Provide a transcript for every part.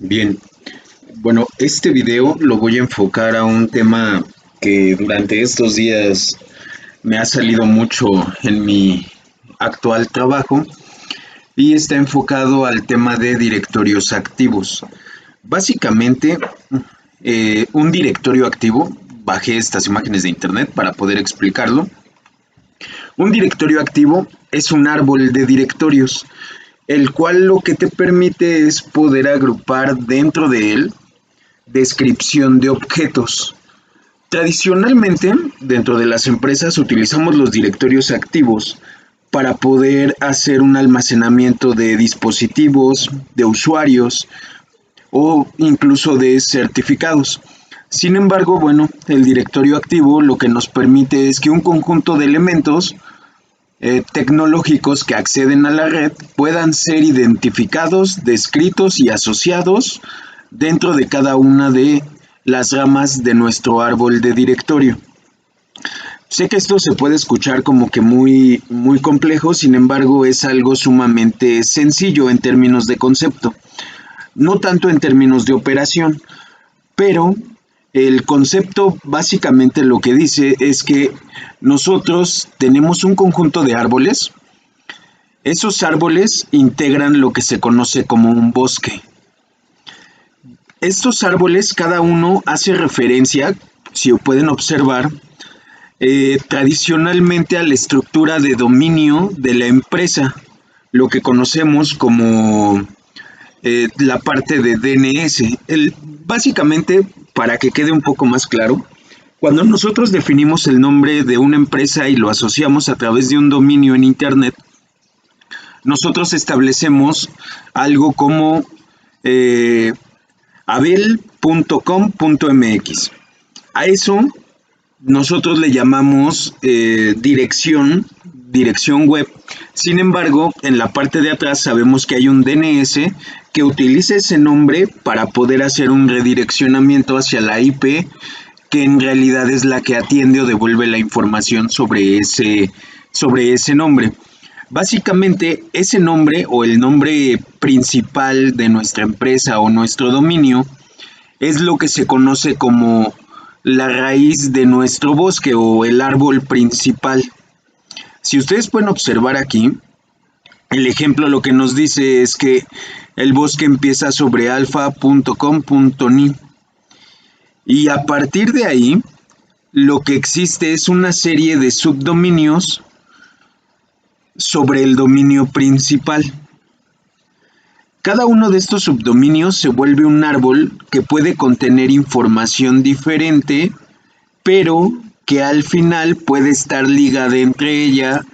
Bien, bueno, este video lo voy a enfocar a un tema que durante estos días me ha salido mucho en mi actual trabajo y está enfocado al tema de directorios activos. Básicamente, un directorio activo, bajé estas imágenes de internet para poder explicarlo. Un directorio activo es un árbol de directorios, el cual lo que te permite es poder agrupar dentro de él descripción de objetos. Tradicionalmente, dentro de las empresas utilizamos los directorios activos para poder hacer un almacenamiento de dispositivos, de usuarios o incluso de certificados. Sin embargo, bueno, el directorio activo lo que nos permite es que un conjunto de elementos tecnológicos que acceden a la red puedan ser identificados, descritos y asociados dentro de cada una de las ramas de nuestro árbol de directorio. Sé que esto se puede escuchar como que muy complejo, sin embargo es algo sumamente sencillo en términos de concepto, no tanto en términos de operación, pero el concepto básicamente lo que dice es que nosotros tenemos un conjunto de árboles. Esos árboles integran lo que se conoce como un bosque. Estos árboles, cada uno hace referencia, si pueden observar, tradicionalmente a la estructura de dominio de la empresa, lo que conocemos como la parte de DNS. Básicamente, para que quede un poco más claro, cuando nosotros definimos el nombre de una empresa y lo asociamos a través de un dominio en Internet, nosotros establecemos algo como eh, abel.com.mx. A eso nosotros le llamamos dirección web. Sin embargo, en la parte de atrás sabemos que hay un DNS que utiliza ese nombre para poder hacer un redireccionamiento hacia la IP, que en realidad es la que atiende o devuelve la información sobre ese nombre. Básicamente, ese nombre o el nombre principal de nuestra empresa o nuestro dominio es lo que se conoce como la raíz de nuestro bosque o el árbol principal. Si ustedes pueden observar aquí, el ejemplo lo que nos dice es que el bosque empieza sobre alfa.com.ni y a partir de ahí lo que existe es una serie de subdominios sobre el dominio principal. Cada uno de estos subdominios se vuelve un árbol que puede contener información diferente, pero que al final puede estar ligada entre ella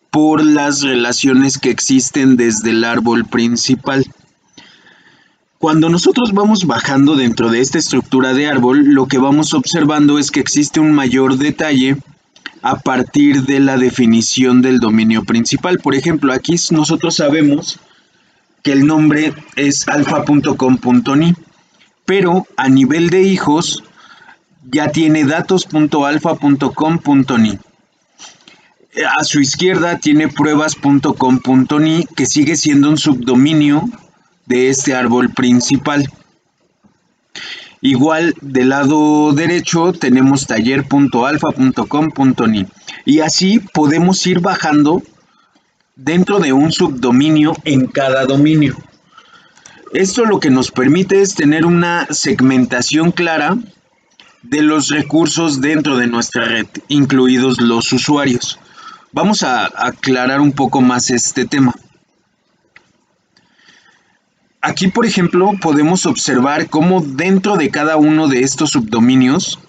por las relaciones que existen desde el árbol principal. Cuando nosotros vamos bajando dentro de esta estructura de árbol, lo que vamos observando es que existe un mayor detalle a partir de la definición del dominio principal. Por ejemplo, aquí nosotros sabemos que el nombre es alfa.com.ni, pero a nivel de hijos ya tiene datos.alfa.com.ni. A su izquierda tiene pruebas.com.ni, que sigue siendo un subdominio de este árbol principal. Igual del lado derecho tenemos taller.alfa.com.ni y así podemos ir bajando dentro de un subdominio en cada dominio. Esto lo que nos permite es tener una segmentación clara de los recursos dentro de nuestra red, incluidos los usuarios. Vamos a aclarar un poco más este tema. Aquí, por ejemplo, podemos observar cómo dentro de cada uno de estos subdominios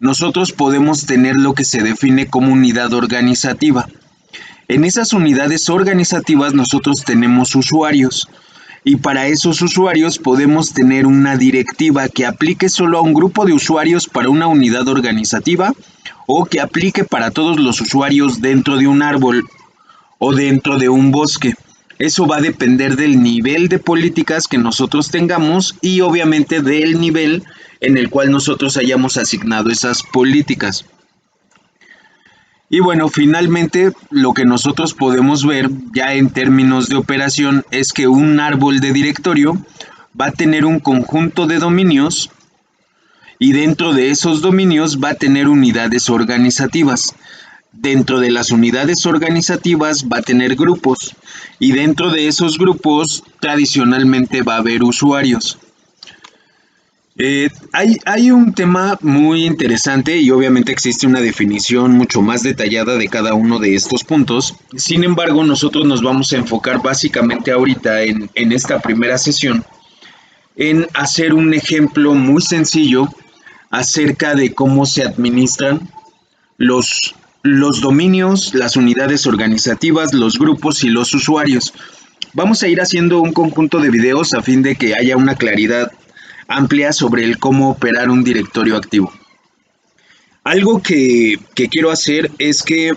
nosotros podemos tener lo que se define como unidad organizativa. En esas unidades organizativas nosotros tenemos usuarios y para esos usuarios podemos tener una directiva que aplique solo a un grupo de usuarios para una unidad organizativa o que aplique para todos los usuarios dentro de un árbol o dentro de un bosque. Eso va a depender del nivel de políticas que nosotros tengamos y obviamente del nivel en el cual nosotros hayamos asignado esas políticas. Y bueno, finalmente lo que nosotros podemos ver ya en términos de operación es que un árbol de directorio va a tener un conjunto de dominios y dentro de esos dominios va a tener unidades organizativas. Dentro de las unidades organizativas va a tener grupos y dentro de esos grupos tradicionalmente va a haber usuarios. Hay un tema muy interesante y obviamente existe una definición mucho más detallada de cada uno de estos puntos. Sin embargo, nosotros nos vamos a enfocar básicamente ahorita en esta primera sesión en hacer un ejemplo muy sencillo acerca de cómo se administran los dominios, las unidades organizativas, los grupos y los usuarios. Vamos a ir haciendo un conjunto de videos a fin de que haya una claridad amplia sobre el cómo operar un directorio activo. Algo que quiero hacer es que,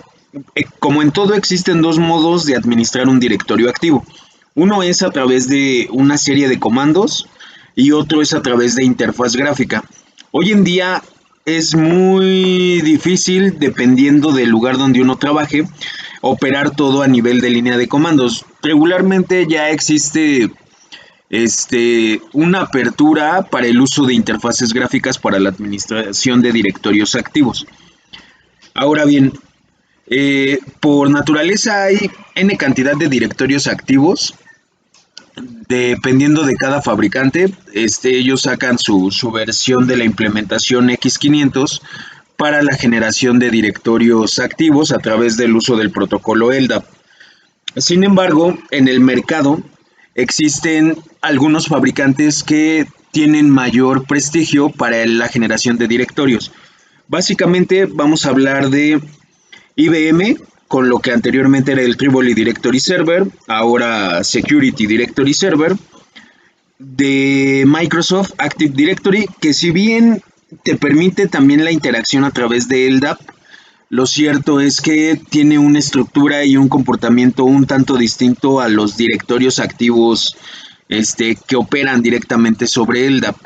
como en todo, existen dos modos de administrar un directorio activo. Uno es a través de una serie de comandos y otro es a través de interfaz gráfica. Hoy en día es muy difícil, dependiendo del lugar donde uno trabaje, operar todo a nivel de línea de comandos. Regularmente ya existe una apertura para el uso de interfaces gráficas para la administración de directorios activos. Ahora bien, por naturaleza hay N cantidad de directorios activos. Dependiendo de cada fabricante, ellos sacan su versión de la implementación X500 para la generación de directorios activos a través del uso del protocolo LDAP. Sin embargo, en el mercado existen algunos fabricantes que tienen mayor prestigio para la generación de directorios. Básicamente vamos a hablar de IBM, con lo que anteriormente era el Triboli Directory Server, ahora Security Directory Server, de Microsoft Active Directory, que si bien te permite también la interacción a través de LDAP, lo cierto es que tiene una estructura y un comportamiento un tanto distinto a los directorios activos que operan directamente sobre LDAP.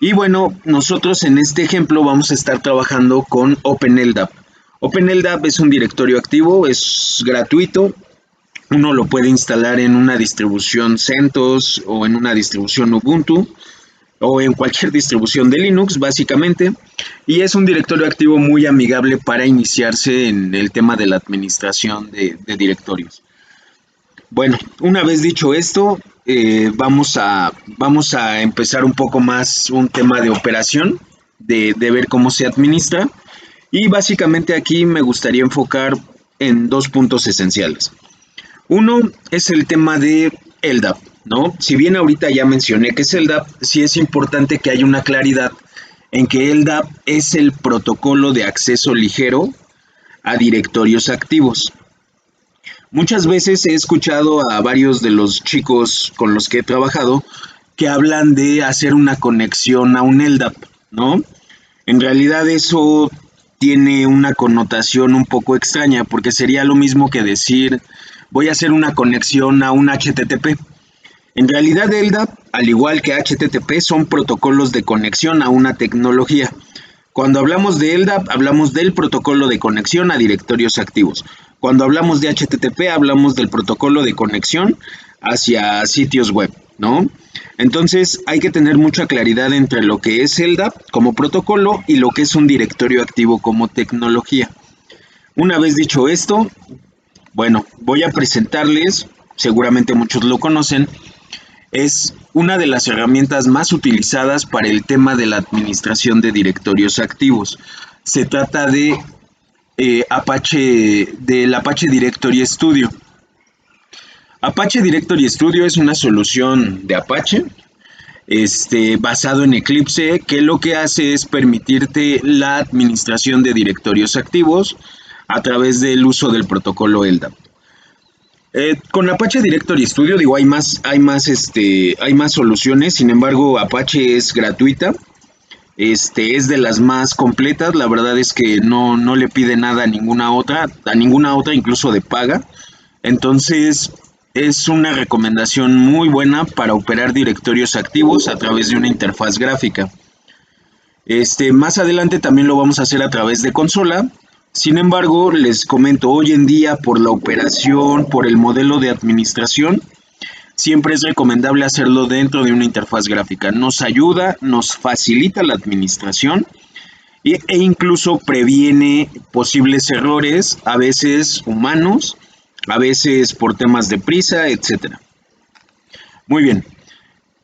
Y bueno, nosotros en este ejemplo vamos a estar trabajando con OpenLDAP. OpenLDAP es un directorio activo, es gratuito. Uno lo puede instalar en una distribución CentOS o en una distribución Ubuntu o en cualquier distribución de Linux, básicamente. Y es un directorio activo muy amigable para iniciarse en el tema de la administración de directorios. Bueno, una vez dicho esto, vamos a empezar un poco más un tema de operación, de ver cómo se administra. Y básicamente aquí me gustaría enfocar en dos puntos esenciales. Uno es el tema de LDAP, ¿no? Si bien ahorita ya mencioné que es LDAP, sí es importante que haya una claridad en que LDAP es el protocolo de acceso ligero a directorios activos. Muchas veces he escuchado a varios de los chicos con los que he trabajado que hablan de hacer una conexión a un LDAP, ¿no? En realidad eso tiene una connotación un poco extraña, porque sería lo mismo que decir voy a hacer una conexión a un HTTP. En realidad LDAP, al igual que HTTP, son protocolos de conexión a una tecnología. Cuando hablamos de LDAP, hablamos del protocolo de conexión a directorios activos. Cuando hablamos de HTTP, hablamos del protocolo de conexión hacia sitios web, ¿no? Entonces hay que tener mucha claridad entre lo que es LDAP como protocolo y lo que es un directorio activo como tecnología. Una vez dicho esto, bueno, voy a presentarles, seguramente muchos lo conocen, es una de las herramientas más utilizadas para el tema de la administración de directorios activos. Se trata de del Apache Directory Studio. Apache Directory Studio es una solución de Apache basado en Eclipse, que lo que hace es permitirte la administración de directorios activos a través del uso del protocolo LDAP. Con Apache Directory Studio, digo, hay más soluciones. Sin embargo, Apache es gratuita, es de las más completas. La verdad es que no le pide nada a ninguna otra, incluso de paga. Entonces es una recomendación muy buena para operar directorios activos a través de una interfaz gráfica. Más adelante también lo vamos a hacer a través de consola. Sin embargo, les comento, hoy en día por la operación, por el modelo de administración, siempre es recomendable hacerlo dentro de una interfaz gráfica. Nos ayuda, nos facilita la administración e incluso previene posibles errores, a veces humanos, a veces por temas de prisa, etcétera. Muy bien.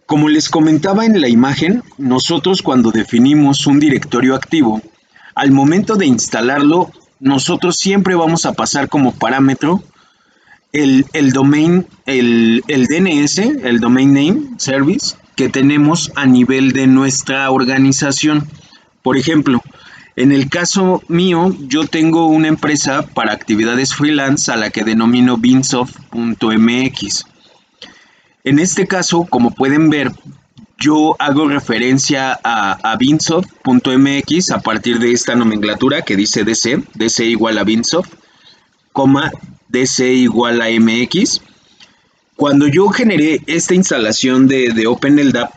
Como les comentaba en la imagen, nosotros cuando definimos un directorio activo, al momento de instalarlo, nosotros siempre vamos a pasar como parámetro el domain, el DNS, el Domain Name Service, que tenemos a nivel de nuestra organización. Por ejemplo, en el caso mío, yo tengo una empresa para actividades freelance a la que denomino beansoft.mx. En este caso, como pueden ver, yo hago referencia a beansoft.mx a partir de esta nomenclatura que dice DC igual a Beansoft, DC igual a MX. Cuando yo generé esta instalación de OpenLDAP,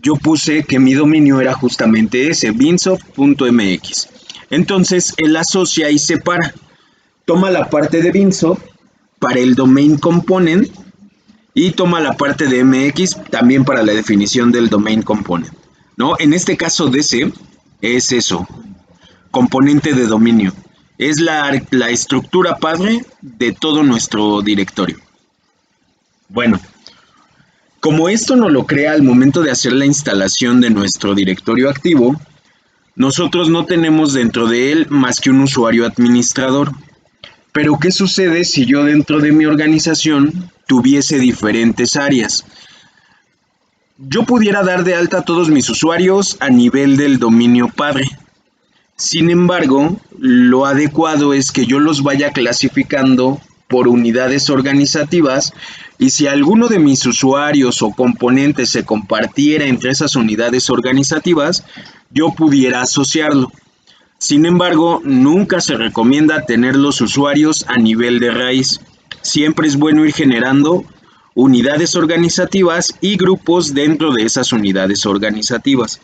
yo puse que mi dominio era justamente ese, beansoft.mx. Entonces, él asocia y separa. Toma la parte de Beansoft para el domain component y toma la parte de MX también para la definición del domain component, ¿no? En este caso DC es eso, componente de dominio. Es la estructura padre de todo nuestro directorio. Bueno, como esto nos lo crea al momento de hacer la instalación de nuestro directorio activo, nosotros no tenemos dentro de él más que un usuario administrador. Pero ¿qué sucede si yo dentro de mi organización tuviese diferentes áreas? Yo pudiera dar de alta a todos mis usuarios a nivel del dominio padre. Sin embargo, lo adecuado es que yo los vaya clasificando por unidades organizativas y si alguno de mis usuarios o componentes se compartiera entre esas unidades organizativas, yo pudiera asociarlo. Sin embargo, nunca se recomienda tener los usuarios a nivel de raíz. Siempre es bueno ir generando unidades organizativas y grupos dentro de esas unidades organizativas.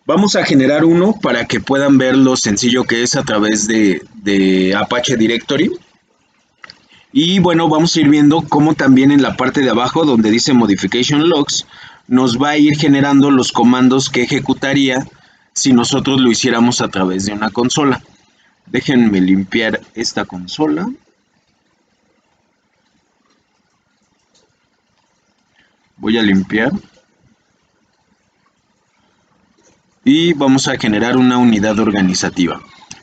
Vamos a generar uno para que puedan ver lo sencillo que es a través de Apache Directory. Y bueno, vamos a ir viendo cómo también en la parte de abajo donde dice Modification Logs nos va a ir generando los comandos que ejecutaría si nosotros lo hiciéramos a través de una consola. Déjenme limpiar esta consola. Voy a limpiar. Y vamos a generar una unidad organizativa.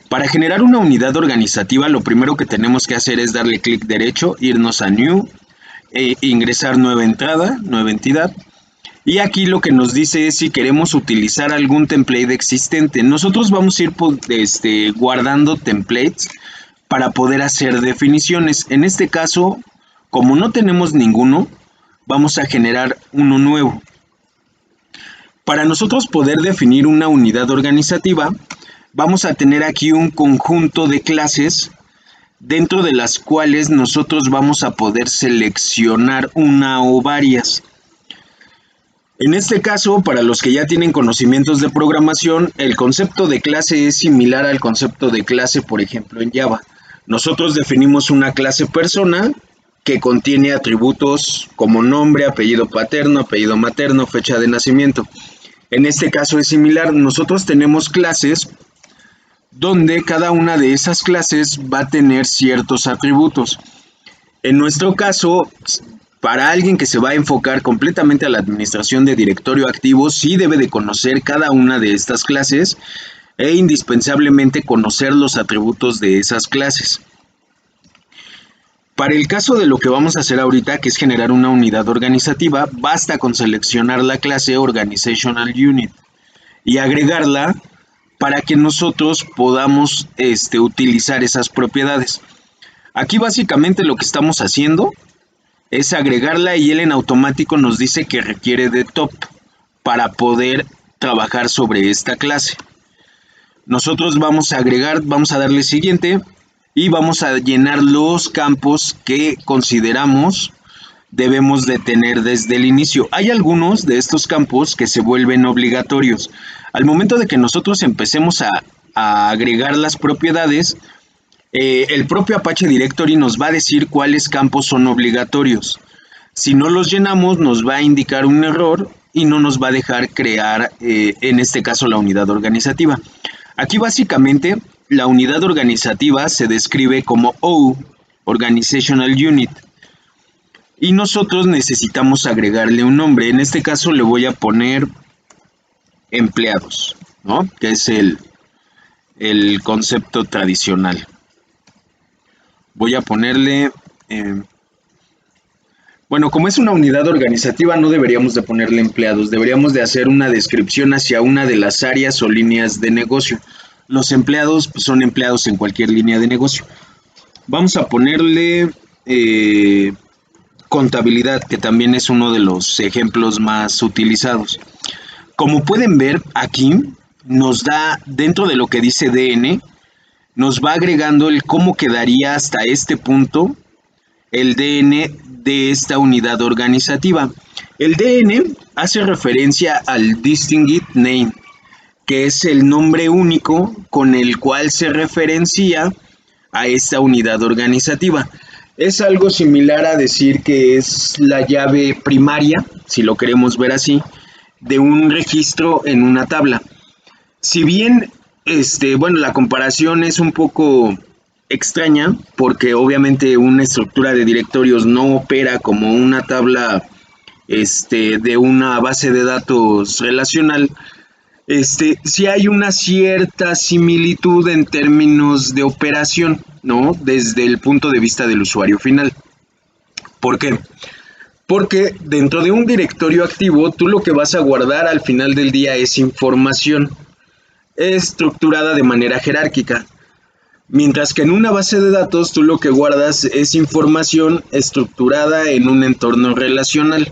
Para generar una unidad organizativa, lo primero que tenemos que hacer es darle clic derecho, irnos a New, ingresar nueva entrada, nueva entidad. Y aquí lo que nos dice es si queremos utilizar algún template existente. Nosotros vamos a ir guardando templates para poder hacer definiciones. En este caso, como no tenemos ninguno, vamos a generar uno nuevo. Para nosotros poder definir una unidad organizativa, vamos a tener aquí un conjunto de clases dentro de las cuales nosotros vamos a poder seleccionar una o varias. En este caso, para los que ya tienen conocimientos de programación, el concepto de clase es similar al concepto de clase, por ejemplo, en Java. Nosotros definimos una clase persona que contiene atributos como nombre, apellido paterno, apellido materno, fecha de nacimiento. En este caso es similar. Nosotros tenemos clases donde cada una de esas clases va a tener ciertos atributos. En nuestro caso, para alguien que se va a enfocar completamente a la administración de directorio activo, sí debe de conocer cada una de estas clases e indispensablemente conocer los atributos de esas clases. Para el caso de lo que vamos a hacer ahorita, que es generar una unidad organizativa, basta con seleccionar la clase Organizational Unit y agregarla para que nosotros podamos utilizar esas propiedades. Aquí básicamente lo que estamos haciendo es agregarla y él en automático nos dice que requiere de top para poder trabajar sobre esta clase. Nosotros vamos a agregar, vamos a darle siguiente y vamos a llenar los campos que consideramos debemos de tener desde el inicio. Hay algunos de estos campos que se vuelven obligatorios. Al momento de que nosotros empecemos a agregar las propiedades, el propio Apache Directory nos va a decir cuáles campos son obligatorios. Si no los llenamos, nos va a indicar un error y no nos va a dejar crear, en este caso, la unidad organizativa. Aquí básicamente la unidad organizativa se describe como O, Organizational Unit, y nosotros necesitamos agregarle un nombre. En este caso le voy a poner empleados, ¿no? Que es el concepto tradicional. Voy a ponerle, bueno, como es una unidad organizativa, no deberíamos de ponerle empleados, deberíamos de hacer una descripción hacia una de las áreas o líneas de negocio. Los empleados pues, son empleados en cualquier línea de negocio. Vamos a ponerle contabilidad, que también es uno de los ejemplos más utilizados. Como pueden ver aquí, nos da, dentro de lo que dice DN, nos va agregando el cómo quedaría hasta este punto el DN de esta unidad organizativa. El DN hace referencia al Distinguished Name, que es el nombre único con el cual se referencia a esta unidad organizativa. Es algo similar a decir que es la llave primaria, si lo queremos ver así, de un registro en una tabla. Si bien, bueno, la comparación es un poco extraña, porque obviamente una estructura de directorios no opera como una tabla, de una base de datos relacional. Sí hay una cierta similitud en términos de operación, ¿no? Desde el punto de vista del usuario final. ¿Por qué? Porque dentro de un directorio activo, tú lo que vas a guardar al final del día es información estructurada de manera jerárquica. Mientras que en una base de datos, tú lo que guardas es información estructurada en un entorno relacional.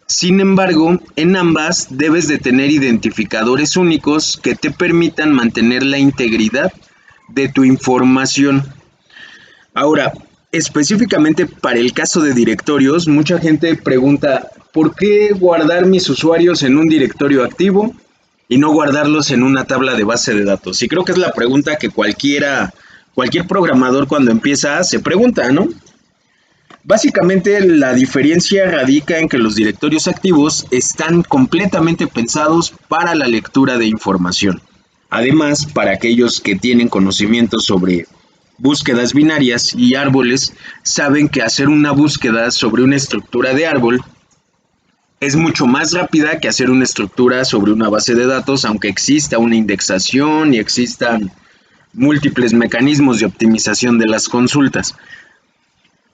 Sin embargo, en ambas debes de tener identificadores únicos que te permitan mantener la integridad de tu información. Ahora, específicamente para el caso de directorios, mucha gente pregunta, ¿por qué guardar mis usuarios en un directorio activo y no guardarlos en una tabla de base de datos? Y creo que es la pregunta que cualquier programador cuando empieza se pregunta, ¿no? Básicamente la diferencia radica en que los directorios activos están completamente pensados para la lectura de información. Además, para aquellos que tienen conocimiento sobre búsquedas binarias y árboles, saben que hacer una búsqueda sobre una estructura de árbol es mucho más rápida que hacer una estructura sobre una base de datos, aunque exista una indexación y existan múltiples mecanismos de optimización de las consultas.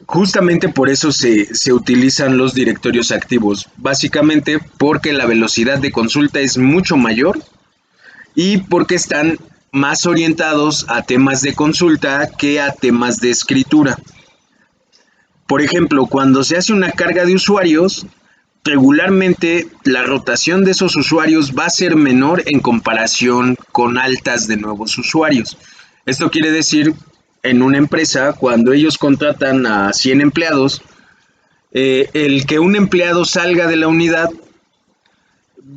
Justamente por eso se utilizan los directorios activos, básicamente porque la velocidad de consulta es mucho mayor y porque están más orientados a temas de consulta que a temas de escritura. Por ejemplo, cuando se hace una carga de usuarios, regularmente la rotación de esos usuarios va a ser menor en comparación con altas de nuevos usuarios. Esto quiere decir, en una empresa, cuando ellos contratan a 100 empleados, el que un empleado salga de la unidad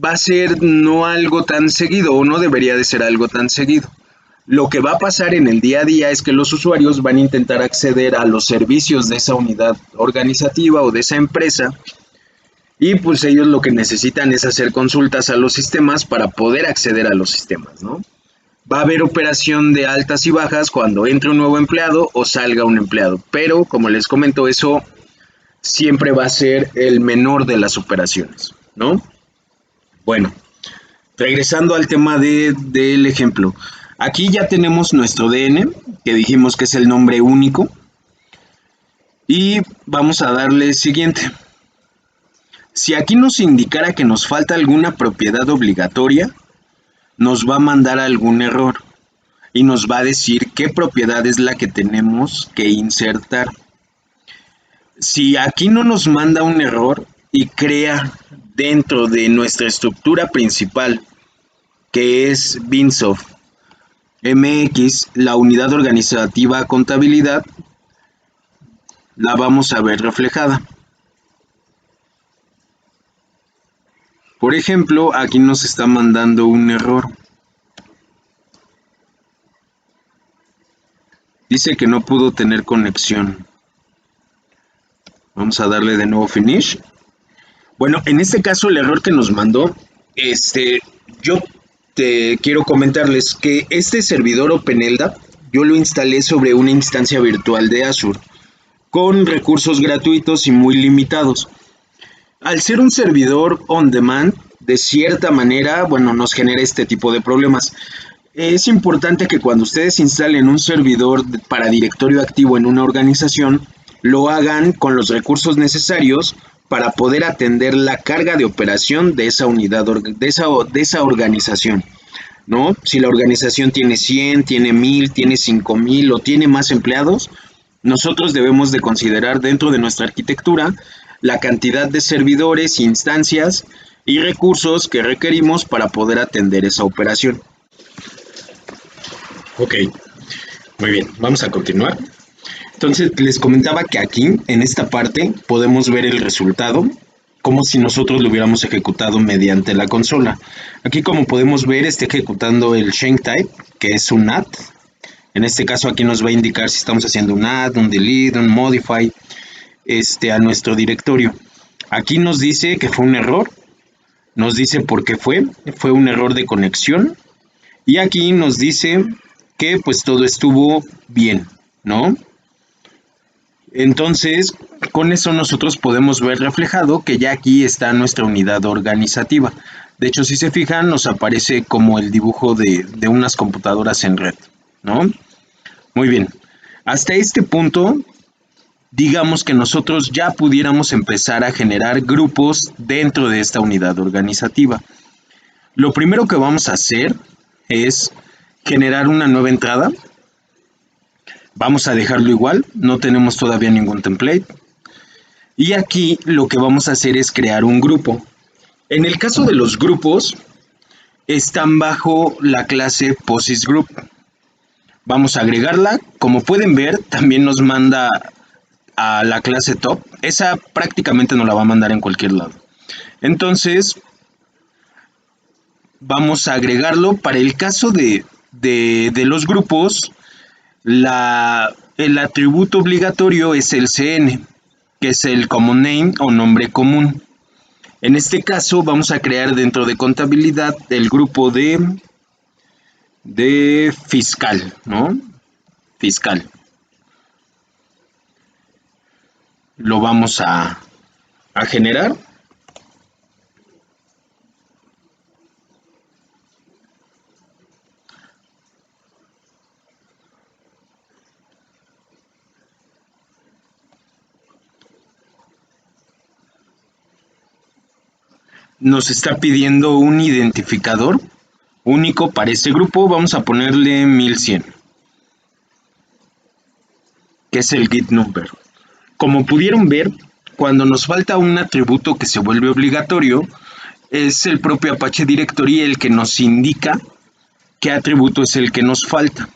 va a ser no algo tan seguido, o no debería de ser algo tan seguido. Lo que va a pasar en el día a día es que los usuarios van a intentar acceder a los servicios de esa unidad organizativa o de esa empresa, y pues ellos lo que necesitan es hacer consultas a los sistemas para poder acceder a los sistemas, ¿no? Va a haber operación de altas y bajas cuando entre un nuevo empleado o salga un empleado, pero como les comento, eso siempre va a ser el menor de las operaciones, ¿no? Bueno, regresando al tema del ejemplo. Aquí ya tenemos nuestro DN, que dijimos que es el nombre único, y vamos a darle siguiente. Si aquí nos indicara que nos falta alguna propiedad obligatoria, nos va a mandar algún error y nos va a decir qué propiedad es la que tenemos que insertar. Si aquí no nos manda un error y crea dentro de nuestra estructura principal, que es Binsoft MX, la unidad organizativa contabilidad, la vamos a ver reflejada. Por ejemplo, aquí nos está mandando un error. Dice que no pudo tener conexión. Vamos a darle de nuevo finish. Bueno, en este caso el error que nos mandó, yo te quiero comentarles que este servidor OpenELDA yo lo instalé sobre una instancia virtual de Azure con recursos gratuitos y muy limitados. Al ser un servidor on demand, de cierta manera, bueno, nos genera este tipo de problemas. Es importante que cuando ustedes instalen un servidor para directorio activo en una organización, lo hagan con los recursos necesarios para poder atender la carga de operación de esa unidad, de esa organización, ¿no? Si la organización tiene 100, tiene 1000, tiene 5000 o tiene más empleados, nosotros debemos de considerar dentro de nuestra arquitectura la cantidad de servidores, instancias y recursos que requerimos para poder atender esa operación. Ok, muy bien, vamos a continuar. Entonces les comentaba que aquí, en esta parte, podemos ver el resultado como si nosotros lo hubiéramos ejecutado mediante la consola. Aquí, como podemos ver, está ejecutando el change type, que es un add. En este caso aquí nos va a indicar si estamos haciendo un add, un delete, un modify a nuestro directorio. Aquí nos dice que fue un error, nos dice por qué fue un error de conexión, y aquí nos dice que pues todo estuvo bien, ¿no? Entonces, con eso nosotros podemos ver reflejado que ya aquí está nuestra unidad organizativa. De hecho, si se fijan, nos aparece como el dibujo de unas computadoras en red, ¿no? Muy bien. Hasta este punto, digamos que nosotros ya pudiéramos empezar a generar grupos dentro de esta unidad organizativa. Lo primero que vamos a hacer es generar una nueva entrada. Vamos a dejarlo igual, no tenemos todavía ningún template. Y aquí lo que vamos a hacer es crear un grupo. En el caso de los grupos, están bajo la clase POSIX Group. Vamos a agregarla. Como pueden ver, también nos manda a la clase top. Esa prácticamente nos la va a mandar en cualquier lado. Entonces, vamos a agregarlo. Para el caso de los grupos, el atributo obligatorio es el CN, que es el Common Name o nombre común. En este caso vamos a crear dentro de contabilidad el grupo de fiscal, ¿no? Fiscal. Lo vamos a generar. Nos está pidiendo un identificador único para este grupo. Vamos a ponerle 1100, que es el git number. Como pudieron ver, cuando nos falta un atributo que se vuelve obligatorio, es el propio Apache Directory el que nos indica qué atributo es el que nos falta.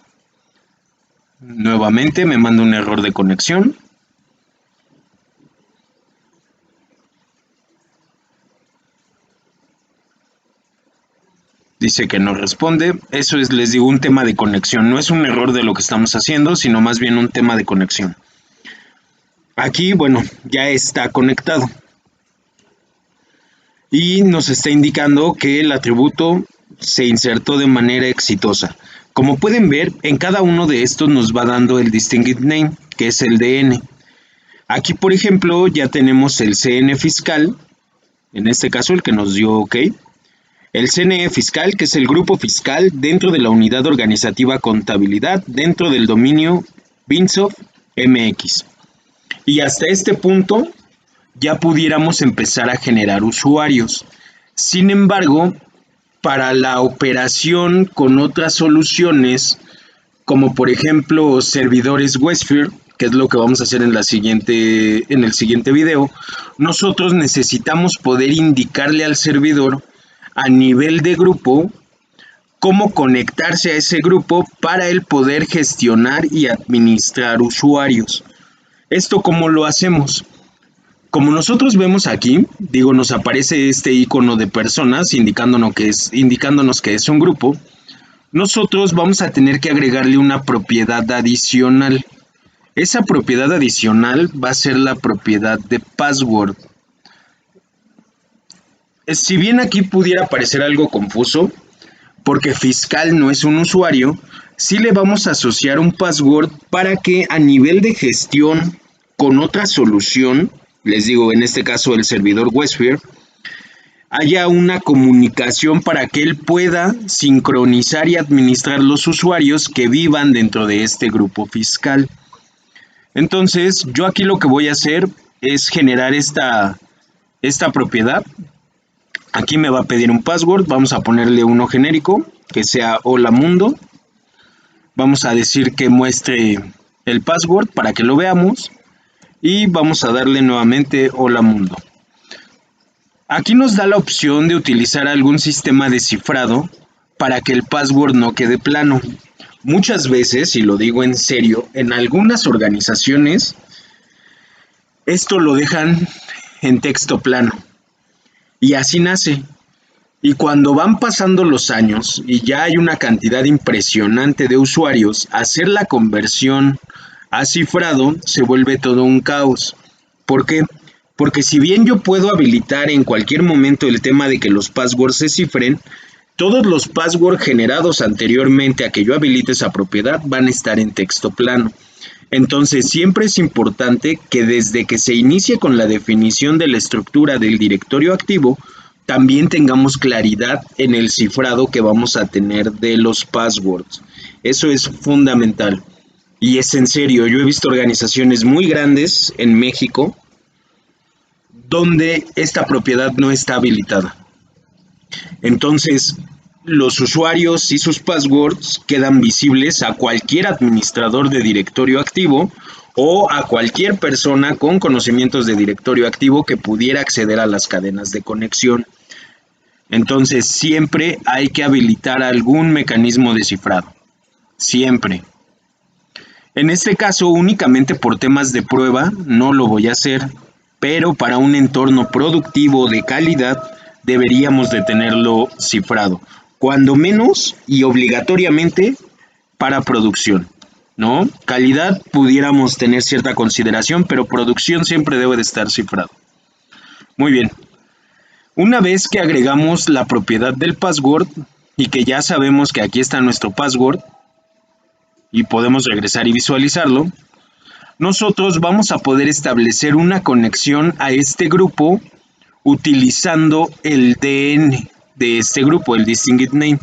Nuevamente me manda un error de conexión. Dice que no responde. Eso es, les digo, un tema de conexión. No es un error de lo que estamos haciendo, sino más bien un tema de conexión. Aquí, bueno, ya está conectado. Y nos está indicando que el atributo se insertó de manera exitosa. Como pueden ver, en cada uno de estos nos va dando el Distinguished Name, que es el DN. Aquí, por ejemplo, ya tenemos el CN fiscal, en este caso el que nos dio OK. El CNE fiscal, que es el grupo fiscal dentro de la unidad organizativa contabilidad, dentro del dominio Binsoft MX. Y hasta este punto ya pudiéramos empezar a generar usuarios. Sin embargo, para la operación con otras soluciones, como por ejemplo servidores WebSphere, que es lo que vamos a hacer en el siguiente video, nosotros necesitamos poder indicarle al servidor a nivel de grupo cómo conectarse a ese grupo para el poder gestionar y administrar usuarios. ¿Esto cómo lo hacemos? Como nosotros vemos aquí, digo, nos aparece este icono de personas indicándonos que es un grupo. Nosotros vamos a tener que agregarle una propiedad adicional. Esa propiedad adicional va a ser la propiedad de password. Si bien aquí pudiera parecer algo confuso, porque fiscal no es un usuario, sí le vamos a asociar un password para que a nivel de gestión con otra solución, les digo en este caso el servidor Westsphere, haya una comunicación para que él pueda sincronizar y administrar los usuarios que vivan dentro de este grupo fiscal. Entonces, yo aquí lo que voy a hacer es generar esta propiedad. Aquí me va a pedir un password, vamos a ponerle uno genérico, que sea hola mundo. Vamos a decir que muestre el password para que lo veamos y vamos a darle nuevamente hola mundo. Aquí nos da la opción de utilizar algún sistema de cifrado para que el password no quede plano. Muchas veces, y lo digo en serio, en algunas organizaciones esto lo dejan en texto plano y así nace. Y cuando van pasando los años y ya hay una cantidad impresionante de usuarios, hacer la conversión a cifrado se vuelve todo un caos. ¿Por qué? Porque si bien yo puedo habilitar en cualquier momento el tema de que los passwords se cifren, todos los passwords generados anteriormente a que yo habilite esa propiedad van a estar en texto plano. Entonces siempre es importante que desde que se inicie con la definición de la estructura del directorio activo, también tengamos claridad en el cifrado que vamos a tener de los passwords. Eso es fundamental. Y es en serio, yo he visto organizaciones muy grandes en México donde esta propiedad no está habilitada. Entonces, los usuarios y sus passwords quedan visibles a cualquier administrador de directorio activo o a cualquier persona con conocimientos de directorio activo que pudiera acceder a las cadenas de conexión. Entonces, siempre hay que habilitar algún mecanismo de cifrado. Siempre. En este caso, únicamente por temas de prueba, no lo voy a hacer, pero para un entorno productivo de calidad, deberíamos de tenerlo cifrado, cuando menos y obligatoriamente para producción, ¿no? Calidad pudiéramos tener cierta consideración, pero producción siempre debe de estar cifrado. Muy bien. Una vez que agregamos la propiedad del password y que ya sabemos que aquí está nuestro password y podemos regresar y visualizarlo, nosotros vamos a poder establecer una conexión a este grupo utilizando el DN de este grupo, el Distinguished Name.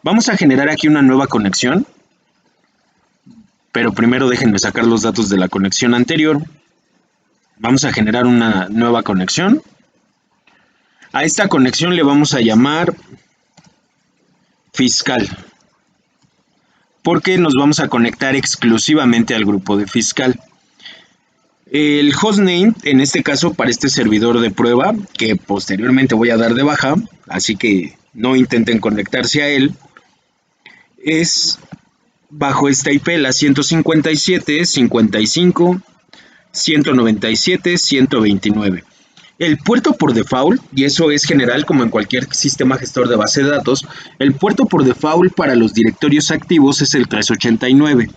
Vamos a generar aquí una nueva conexión, pero primero déjenme sacar los datos de la conexión anterior. Vamos a generar una nueva conexión. A esta conexión le vamos a llamar fiscal, porque nos vamos a conectar exclusivamente al grupo de fiscal. El hostname, en este caso para este servidor de prueba, que posteriormente voy a dar de baja, así que no intenten conectarse a él, es bajo esta IP, la 157, 55, 197, 129. El puerto por default, y eso es general como en cualquier sistema gestor de base de datos, el puerto por default para los directorios activos es el 389.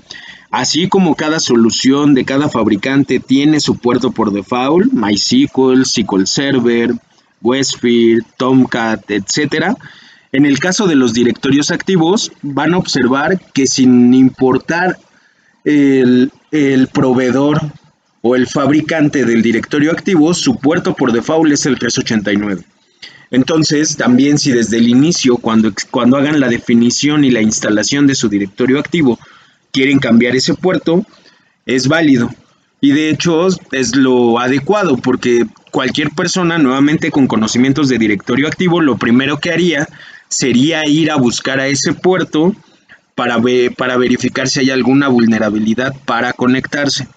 Así como cada solución de cada fabricante tiene su puerto por default, MySQL, SQL Server, Westsphere, Tomcat, etc. En el caso de los directorios activos, van a observar que sin importar el proveedor o el fabricante del directorio activo, su puerto por default es el 389. Entonces, también si desde el inicio, cuando hagan la definición y la instalación de su directorio activo, quieren cambiar ese puerto, es válido. Y de hecho es lo adecuado, porque cualquier persona nuevamente con conocimientos de directorio activo, lo primero que haría sería ir a buscar a ese puerto para verificar si hay alguna vulnerabilidad para conectarse.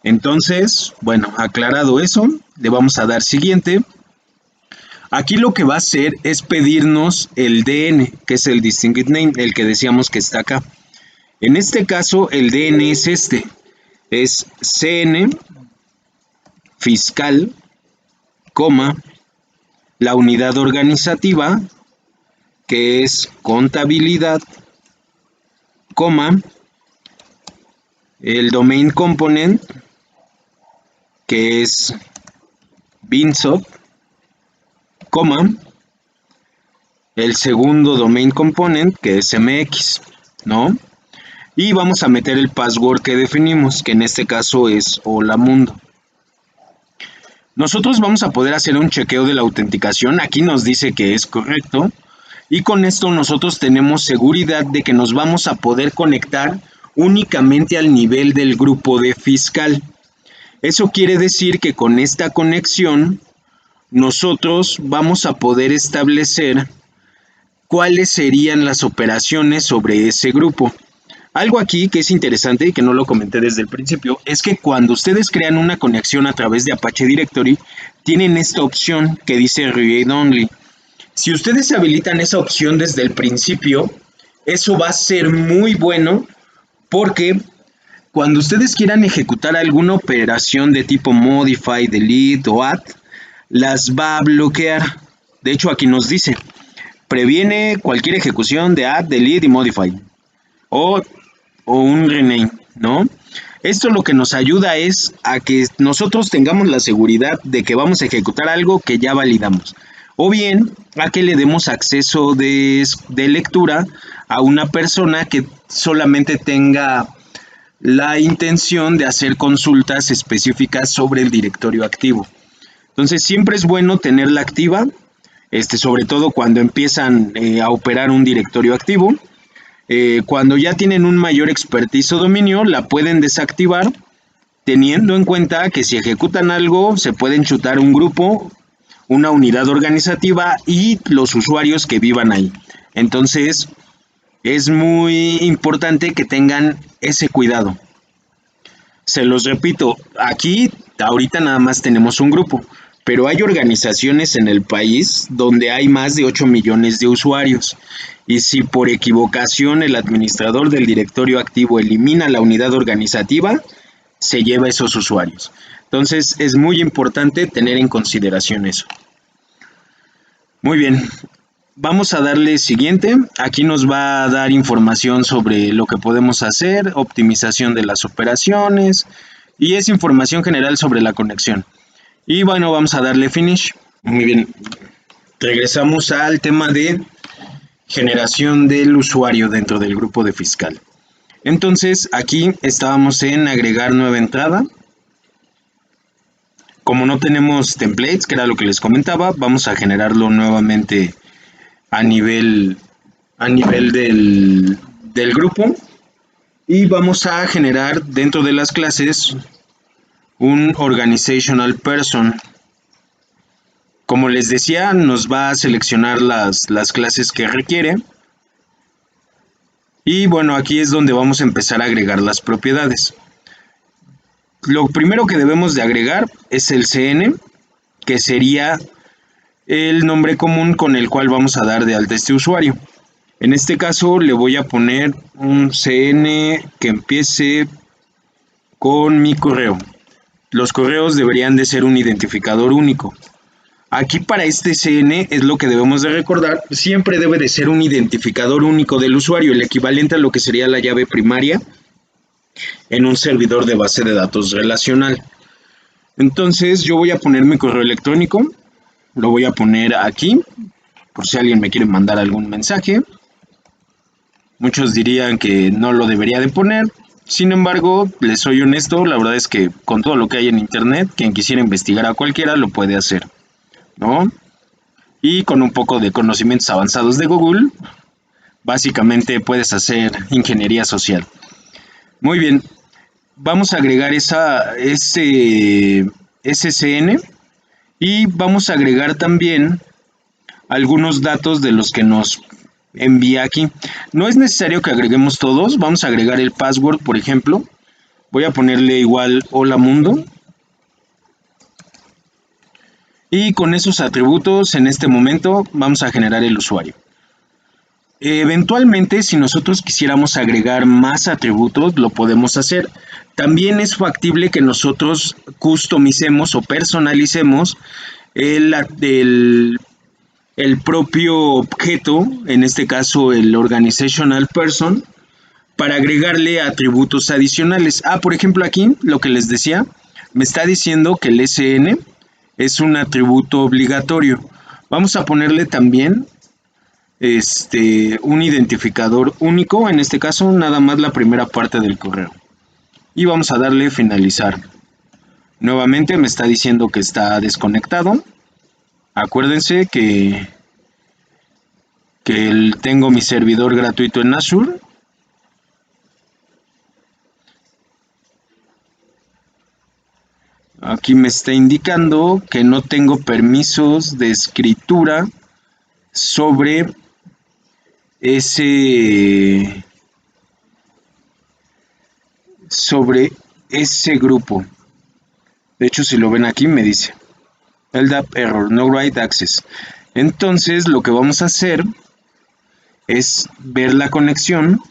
Entonces, bueno, aclarado eso, le vamos a dar siguiente. Aquí lo que va a hacer es pedirnos el DN, que es el Distinguished Name, el que decíamos que está acá. En este caso, el DN es este, es CN fiscal, coma, la unidad organizativa, que es contabilidad, coma, el domain component, que es beansub, coma, el segundo domain component, que es mx, ¿no? Y vamos a meter el password que definimos, que en este caso es hola mundo. Nosotros vamos a poder hacer un chequeo de la autenticación. Aquí nos dice que es correcto. Y con esto nosotros tenemos seguridad de que nos vamos a poder conectar únicamente al nivel del grupo de fiscal. Eso quiere decir que con esta conexión nosotros vamos a poder establecer cuáles serían las operaciones sobre ese grupo. Algo aquí que es interesante y que no lo comenté desde el principio es que cuando ustedes crean una conexión a través de Apache Directory, tienen esta opción que dice Read Only. Si ustedes habilitan esa opción desde el principio, eso va a ser muy bueno porque cuando ustedes quieran ejecutar alguna operación de tipo Modify, Delete o Add, las va a bloquear. De hecho, aquí nos dice, previene cualquier ejecución de Add, Delete y Modify. O un rename, ¿no? Esto lo que nos ayuda es a que nosotros tengamos la seguridad de que vamos a ejecutar algo que ya validamos. O bien a que le demos acceso de lectura a una persona que solamente tenga la intención de hacer consultas específicas sobre el directorio activo. Entonces siempre es bueno tenerla activa, sobre todo cuando empiezan a operar un directorio activo. Cuando ya tienen un mayor expertise o dominio, la pueden desactivar, teniendo en cuenta que si ejecutan algo, se pueden chutar un grupo, una unidad organizativa y los usuarios que vivan ahí. Entonces, es muy importante que tengan ese cuidado. Se los repito, aquí ahorita nada más tenemos un grupo, pero hay organizaciones en el país donde hay más de 8 millones de usuarios. Y si por equivocación el administrador del directorio activo elimina la unidad organizativa, se lleva esos usuarios. Entonces es muy importante tener en consideración eso. Muy bien, vamos a darle siguiente. Aquí nos va a dar información sobre lo que podemos hacer, optimización de las operaciones y es información general sobre la conexión. Y bueno, vamos a darle finish. Muy bien, regresamos al tema de generación del usuario dentro del grupo de fiscal. Entonces aquí estábamos en agregar nueva entrada. Como no tenemos templates, que era lo que les comentaba, vamos a generarlo nuevamente a nivel del grupo y vamos a generar dentro de las clases un organizational person. Como les decía, nos va a seleccionar las clases que requiere. Y bueno, aquí es donde vamos a empezar a agregar las propiedades. Lo primero que debemos de agregar es el CN, que sería el nombre común con el cual vamos a dar de alta este usuario. En este caso le voy a poner un CN que empiece con mi correo. Los correos deberían de ser un identificador único. Aquí para este CN es lo que debemos de recordar, siempre debe de ser un identificador único del usuario, el equivalente a lo que sería la llave primaria en un servidor de base de datos relacional. Entonces yo voy a poner mi correo electrónico, lo voy a poner aquí, por si alguien me quiere mandar algún mensaje. Muchos dirían que no lo debería de poner, sin embargo, les soy honesto, la verdad es que con todo lo que hay en internet, quien quisiera investigar a cualquiera lo puede hacer, ¿no? Y con un poco de conocimientos avanzados de Google, básicamente puedes hacer ingeniería social. Muy bien, vamos a agregar ese SCN y vamos a agregar también algunos datos de los que nos envía aquí. No es necesario que agreguemos todos, vamos a agregar el password, por ejemplo. Voy a ponerle igual hola mundo. Y con esos atributos en este momento vamos a generar el usuario. Eventualmente, si nosotros quisiéramos agregar más atributos, lo podemos hacer. También es factible que nosotros customicemos o personalicemos el propio objeto, en este caso el organizational person, para agregarle atributos adicionales. Por ejemplo, aquí lo que les decía, me está diciendo que el SN es un atributo obligatorio. Vamos a ponerle también un identificador único, en este caso nada más la primera parte del correo. Y vamos a darle finalizar. Nuevamente me está diciendo que está desconectado. Acuérdense que tengo mi servidor gratuito en Azure. Aquí me está indicando que no tengo permisos de escritura sobre ese grupo. De hecho, si lo ven aquí me dice LDAP error, no write access. Entonces lo que vamos a hacer es ver la conexión.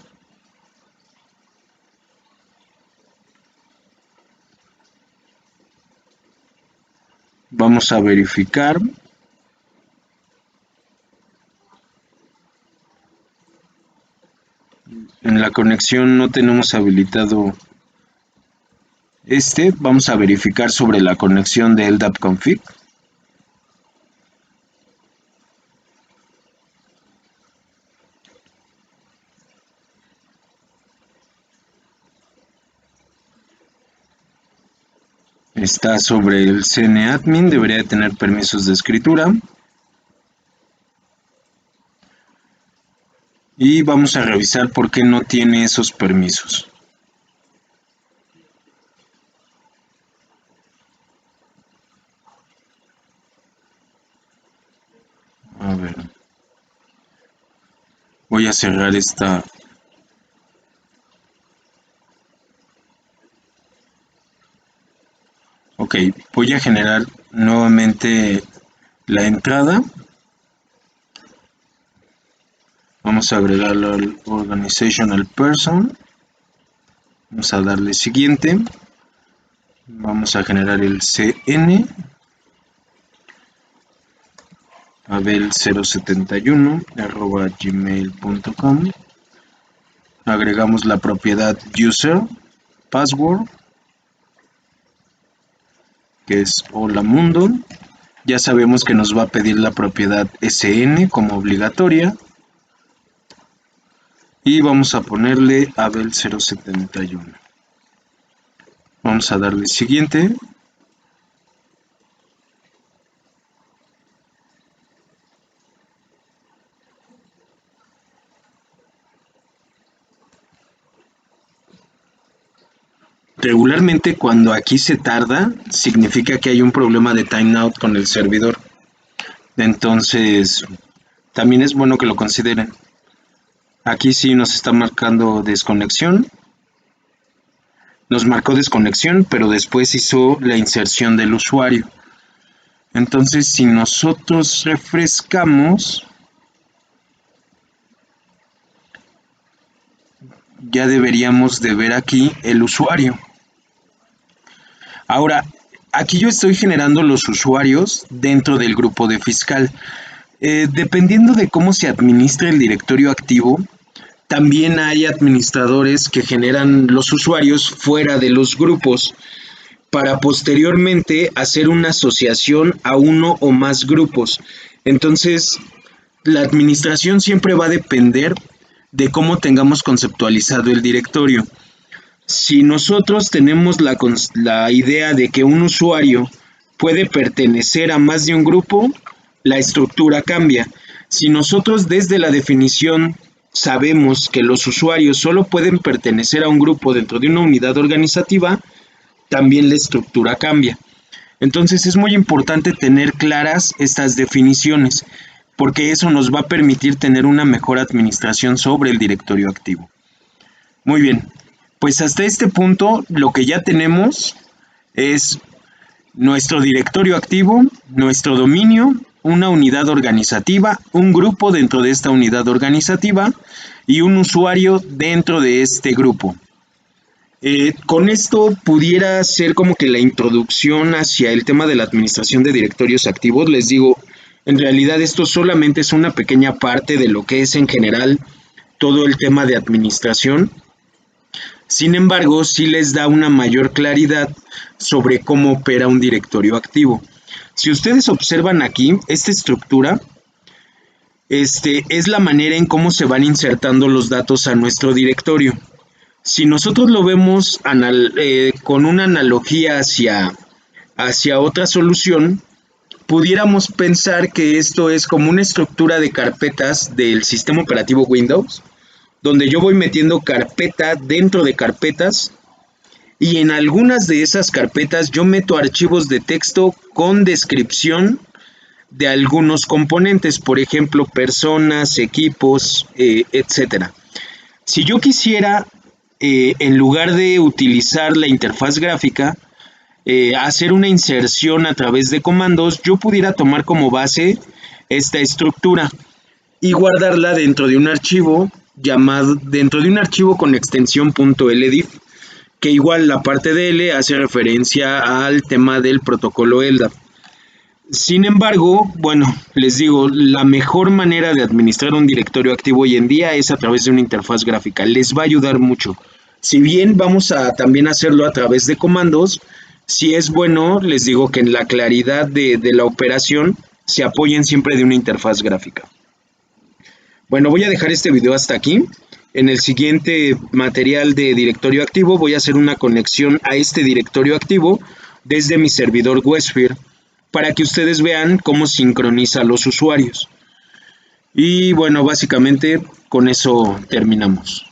Vamos a verificar. En la conexión no tenemos habilitado vamos a verificar sobre la conexión de LDAP config. Está sobre el cnadmin, debería de tener permisos de escritura. Y vamos a revisar por qué no tiene esos permisos. A ver. Voy a cerrar esta. Ok, voy a generar nuevamente la entrada. Vamos a agregarlo al organizational person. Vamos a darle siguiente. Vamos a generar el CN. abel071@gmail.com. Agregamos la propiedad user, password, que es hola mundo. Ya sabemos que nos va a pedir la propiedad SN como obligatoria. Y vamos a ponerle abel071. Vamos a darle siguiente. Regularmente cuando aquí se tarda, significa que hay un problema de timeout con el servidor. Entonces, también es bueno que lo consideren. Aquí sí nos está marcando desconexión. Nos marcó desconexión, pero después hizo la inserción del usuario. Entonces, si nosotros refrescamos, ya deberíamos de ver aquí el usuario. Ahora, aquí yo estoy generando los usuarios dentro del grupo de fiscal. Dependiendo de cómo se administra el directorio activo, también hay administradores que generan los usuarios fuera de los grupos para posteriormente hacer una asociación a uno o más grupos. Entonces, la administración siempre va a depender de cómo tengamos conceptualizado el directorio. Si nosotros tenemos la idea de que un usuario puede pertenecer a más de un grupo, la estructura cambia. Si nosotros desde la definición sabemos que los usuarios solo pueden pertenecer a un grupo dentro de una unidad organizativa, también la estructura cambia. Entonces es muy importante tener claras estas definiciones, porque eso nos va a permitir tener una mejor administración sobre el directorio activo. Muy bien. Pues hasta este punto lo que ya tenemos es nuestro directorio activo, nuestro dominio, una unidad organizativa, un grupo dentro de esta unidad organizativa y un usuario dentro de este grupo. Con esto pudiera ser como que la introducción hacia el tema de la administración de directorios activos. Les digo, en realidad esto solamente es una pequeña parte de lo que es en general todo el tema de administración. Sin embargo, sí les da una mayor claridad sobre cómo opera un directorio activo. Si ustedes observan aquí, esta estructura es la manera en cómo se van insertando los datos a nuestro directorio. Si nosotros lo vemos con una analogía hacia otra solución, pudiéramos pensar que esto es como una estructura de carpetas del sistema operativo Windows, donde yo voy metiendo carpeta dentro de carpetas y en algunas de esas carpetas yo meto archivos de texto con descripción de algunos componentes, por ejemplo, personas, equipos, etcétera. Si yo quisiera, en lugar de utilizar la interfaz gráfica, hacer una inserción a través de comandos, yo pudiera tomar como base esta estructura y guardarla dentro de un archivo con extensión .ldif, que igual la parte de L hace referencia al tema del protocolo LDAP. Sin embargo, bueno, les digo, la mejor manera de administrar un directorio activo hoy en día es a través de una interfaz gráfica. Les va a ayudar mucho. Si bien vamos a también hacerlo a través de comandos, si es bueno, les digo que en la claridad de la operación se apoyen siempre de una interfaz gráfica. Bueno, voy a dejar este video hasta aquí. En el siguiente material de directorio activo voy a hacer una conexión a este directorio activo desde mi servidor WebSphere para que ustedes vean cómo sincroniza a los usuarios. Y bueno, básicamente con eso terminamos.